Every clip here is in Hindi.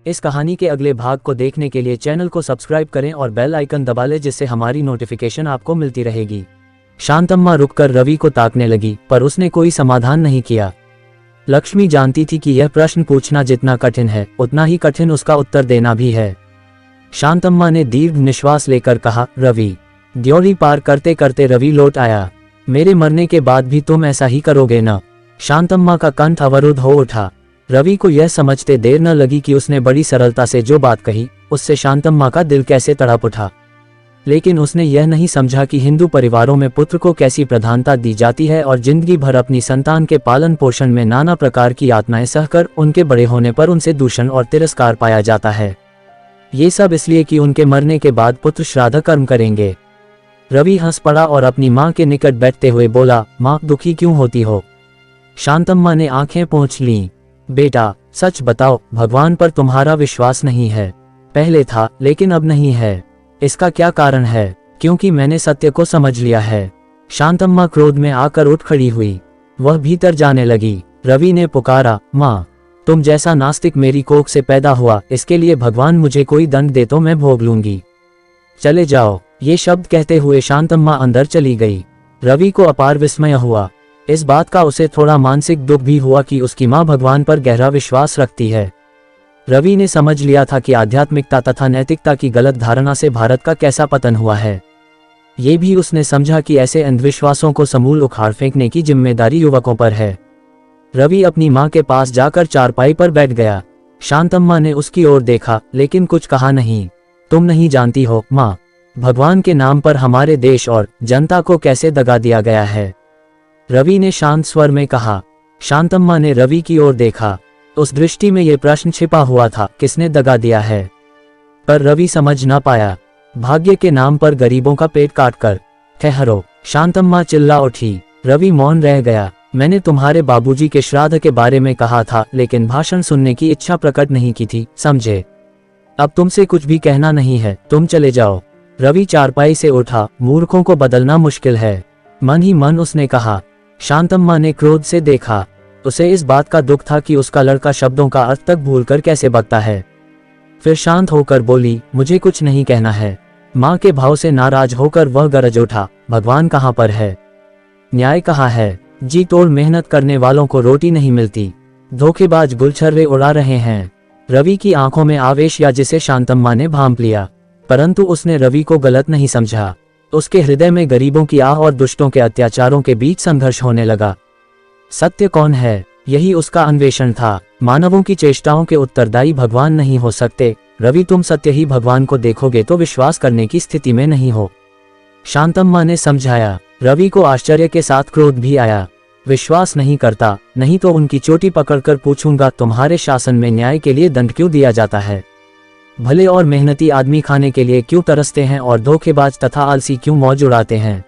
इस कहानी के अगले भाग को देखने के लिए चैनल को सब्सक्राइब करें और बेल आइकन दबा लें, जिससे हमारी नोटिफिकेशन आपको मिलती रहेगी। शांतम्मा रुककर रवि को ताकने लगी, पर उसने कोई समाधान नहीं किया। लक्ष्मी जानती थी कि यह प्रश्न पूछना जितना कठिन है, उतना ही कठिन उसका उत्तर देना भी है। शांतम्मा ने दीर्घ निश्वास लेकर कहा, रवि। ड्योढ़ी पार करते करते रवि लौट आया। मेरे मरने के बाद भी तुम ऐसा ही करोगे न? शांतम्मा का कंठ अवरुद्ध हो उठा। रवि को यह समझते देर न लगी कि उसने बड़ी सरलता से जो बात कही, उससे शांतम्मा का दिल कैसे तड़प उठा। लेकिन उसने यह नहीं समझा कि हिंदू परिवारों में पुत्र को कैसी प्रधानता दी जाती है और जिंदगी भर अपनी संतान के पालन पोषण में नाना प्रकार की यातनाएं सहकर उनके बड़े होने पर उनसे दूषण और तिरस्कार पाया जाता है। ये सब इसलिए कि उनके मरने के बाद पुत्र श्राद्ध कर्म करेंगे। रवि हंस पड़ा और अपनी माँ के निकट बैठते हुए बोला, माँ दुखी क्यों होती हो? शांतम्मा ने आंखें पोंछ लीं। बेटा सच बताओ, भगवान पर तुम्हारा विश्वास नहीं है? पहले था, लेकिन अब नहीं है। इसका क्या कारण है? क्योंकि मैंने सत्य को समझ लिया है। शांतम्मा क्रोध में आकर उठ खड़ी हुई। वह भीतर जाने लगी। रवि ने पुकारा, माँ तुम जैसा नास्तिक मेरी कोख से पैदा हुआ, इसके लिए भगवान मुझे कोई दंड दे तो मैं भोग लूंगी। चले जाओ। ये शब्द कहते हुए शांतम्मा अंदर चली गई। रवि को अपार विस्मय हुआ। इस बात का उसे थोड़ा मानसिक दुख भी हुआ कि उसकी मां भगवान पर गहरा विश्वास रखती है। रवि ने समझ लिया था कि आध्यात्मिकता तथा नैतिकता की गलत धारणा से भारत का कैसा पतन हुआ है। ये भी उसने समझा कि ऐसे अंधविश्वासों को समूल उखाड़ फेंकने की जिम्मेदारी युवकों पर है। रवि अपनी मां के पास जाकर चारपाई पर बैठ गया। शांतम्मा ने उसकी ओर देखा, लेकिन कुछ कहा नहीं। तुम नहीं जानती हो मां, भगवान के नाम पर हमारे देश और जनता को कैसे दगा दिया गया है, रवि ने शांत स्वर में कहा। शांतम्मा ने रवि की ओर देखा। उस दृष्टि में यह प्रश्न छिपा हुआ था, किसने दगा दिया है? पर रवि समझ ना पाया। भाग्य के नाम पर गरीबों का पेट काटकर। ठहरो, शांतम्मा चिल्ला उठी। रवि मौन रह गया। मैंने तुम्हारे बाबूजी के श्राद्ध के बारे में कहा था, लेकिन भाषण सुनने की इच्छा प्रकट नहीं की थी, समझे? अब तुमसे कुछ भी कहना नहीं है, तुम चले जाओ। रवि चारपाई से उठा। मूर्खों को बदलना मुश्किल है, मन ही मन उसने कहा। शांतम्मा ने क्रोध से देखा। उसे इस बात का दुख था कि उसका लड़का शब्दों का अर्थ तक भूलकर कैसे बकता है। फिर शांत होकर बोली, मुझे कुछ नहीं कहना है। माँ के भाव से नाराज होकर वह गरज उठा, भगवान कहाँ पर है? न्याय कहाँ है? जी तोड़ मेहनत करने वालों को रोटी नहीं मिलती, धोखेबाज गुलछर्रे उड़ा रहे हैं। रवि की आंखों में आवेश या जिसे शांतम्मा ने भांप लिया, परंतु उसने रवि को गलत नहीं समझा। उसके हृदय में गरीबों की आह और दुष्टों के अत्याचारों के बीच संघर्ष होने लगा। सत्य कौन है, यही उसका अन्वेषण था। मानवों की चेष्टाओं के उत्तरदायी भगवान नहीं हो सकते। रवि तुम सत्य ही भगवान को देखोगे तो विश्वास करने की स्थिति में नहीं हो, शांतम्मा ने समझाया। रवि को आश्चर्य के साथ क्रोध भी आया। विश्वास नहीं करता, नहीं तो उनकी चोटी पकड़कर पूछूंगा, तुम्हारे शासन में न्याय के लिए दंड क्यों दिया जाता है? भले और मेहनती आदमी खाने के लिए क्यों तरसते हैं और धोखेबाज तथा आलसी क्यों मौज उड़ाते हैं?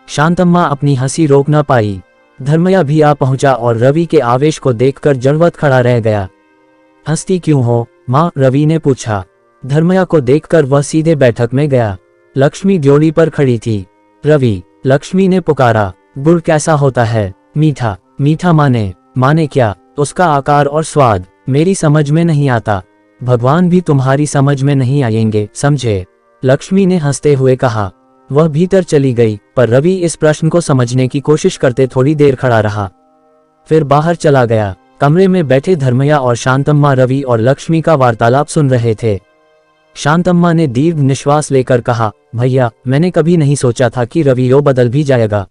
शांतम्मा अपनी हंसी रोक न पाई। धर्मया भी आ पहुंचा और रवि के आवेश को देखकर जड़वत खड़ा रह गया। हंसती क्यों हो माँ? रवि ने पूछा। धर्मया को देखकर वह सीधे बैठक में गया। लक्ष्मी ड्योढ़ी पर खड़ी थी। रवि, लक्ष्मी ने पुकारा। गुड़ कैसा होता है? मीठा। मीठा माने क्या? उसका आकार और स्वाद मेरी समझ में नहीं आता। भगवान भी तुम्हारी समझ में नहीं आएंगे, समझे? लक्ष्मी ने हंसते हुए कहा। वह भीतर चली गई, पर रवि इस प्रश्न को समझने की कोशिश करते थोड़ी देर खड़ा रहा, फिर बाहर चला गया। कमरे में बैठे धर्मया और शांतम्मा रवि और लक्ष्मी का वार्तालाप सुन रहे थे। शांतम्मा ने दीर्घ निश्वास लेकर कहा, भैया मैंने कभी नहीं सोचा था कि रवि यो बदल भी जाएगा।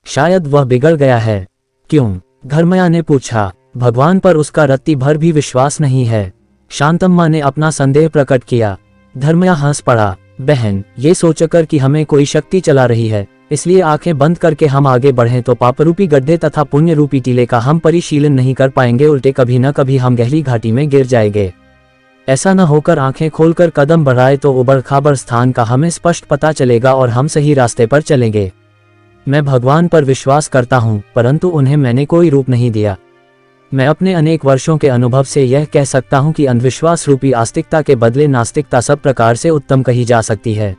शायद वह बिगड़ गया है। क्यों? धर्मया ने पूछा। भगवान पर उसका रत्ती भर भी विश्वास नहीं है, शांतम्मा ने अपना संदेह प्रकट किया। धर्मया हंस पड़ा। बहन, ये सोचकर कि हमें कोई शक्ति चला रही है, इसलिए आंखें बंद करके हम आगे बढ़ें तो पापरूपी गड्ढे तथा पुण्य रूपी टीले का हम परिशीलन नहीं कर पाएंगे, उल्टे कभी न कभी हम गहरी घाटी में गिर जाएंगे। ऐसा न होकर आंखें खोलकर कदम बढ़ाए तो उबड़ खाबड़ स्थान का हमें स्पष्ट पता चलेगा और हम सही रास्ते पर चलेंगे। मैं भगवान पर विश्वास करता हूँ, परंतु उन्हें मैंने कोई रूप नहीं दिया। मैं अपने अनेक वर्षों के अनुभव से यह कह सकता हूं कि अंधविश्वास रूपी आस्तिकता के बदले नास्तिकता सब प्रकार से उत्तम कही जा सकती है।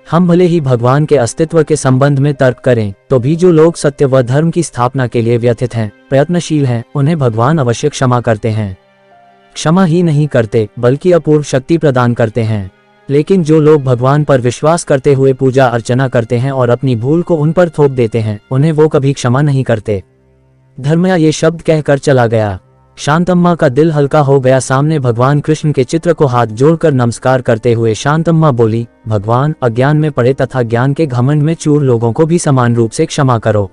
हम भले ही भगवान के अस्तित्व के संबंध में तर्क करें, तो भी जो लोग सत्य व धर्म की स्थापना के लिए व्यथित हैं, प्रयत्नशील हैं, उन्हें भगवान अवश्य क्षमा करते हैं। क्षमा ही नहीं करते बल्कि अपूर्व शक्ति प्रदान करते हैं। लेकिन जो लोग भगवान पर विश्वास करते हुए पूजा अर्चना करते हैं और अपनी भूल को उन पर थोप देते हैं, उन्हें वो कभी क्षमा नहीं करते। धर्मया ये शब्द कहकर चला गया। शांतम्मा का दिल हल्का हो गया। सामने भगवान कृष्ण के चित्र को हाथ जोड़कर नमस्कार करते हुए शांतम्मा बोली, भगवान, अज्ञान में पड़े तथा ज्ञान के घमंड में चूर लोगों को भी समान रूप से क्षमा करो।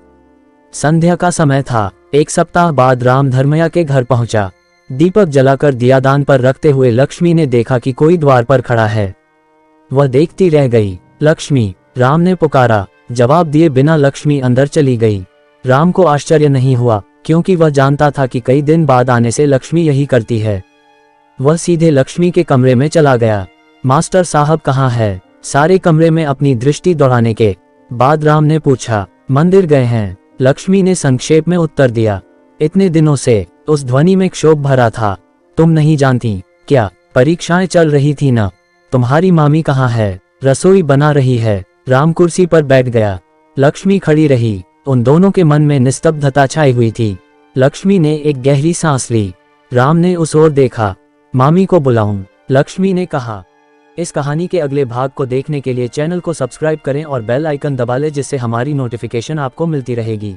संध्या का समय था। 1 सप्ताह बाद राम धर्मया के घर पहुंचा। दीपक जलाकर दियादान पर रखते हुए लक्ष्मी ने देखा कि कोई द्वार पर खड़ा है। वह देखती रह गई। लक्ष्मी, राम ने पुकारा। जवाब दिए बिना लक्ष्मी अंदर चली गई। राम को आश्चर्य नहीं हुआ, क्योंकि वह जानता था कि कई दिन बाद आने से लक्ष्मी यही करती है। वह सीधे लक्ष्मी के कमरे में चला गया। मास्टर साहब कहाँ है? सारे कमरे में अपनी दृष्टि दौड़ाने के बाद राम ने पूछा। मंदिर गए हैं, लक्ष्मी ने संक्षेप में उत्तर दिया। इतने दिनों से उस ध्वनि में क्षोभ भरा था। तुम नहीं जानती क्या? परीक्षाएं चल रही थी ना? तुम्हारी मामी कहाँ है? रसोई बना रही है। राम कुर्सी पर बैठ गया। लक्ष्मी खड़ी रही। उन दोनों के मन में निस्तब्धता छाई हुई थी। लक्ष्मी ने एक गहरी सांस ली। राम ने उस ओर देखा। मामी को बुलाऊं? लक्ष्मी ने कहा। इस कहानी के अगले भाग को देखने के लिए चैनल को सब्सक्राइब करें और बेल आइकन दबा लें, जिससे हमारी नोटिफिकेशन आपको मिलती रहेगी।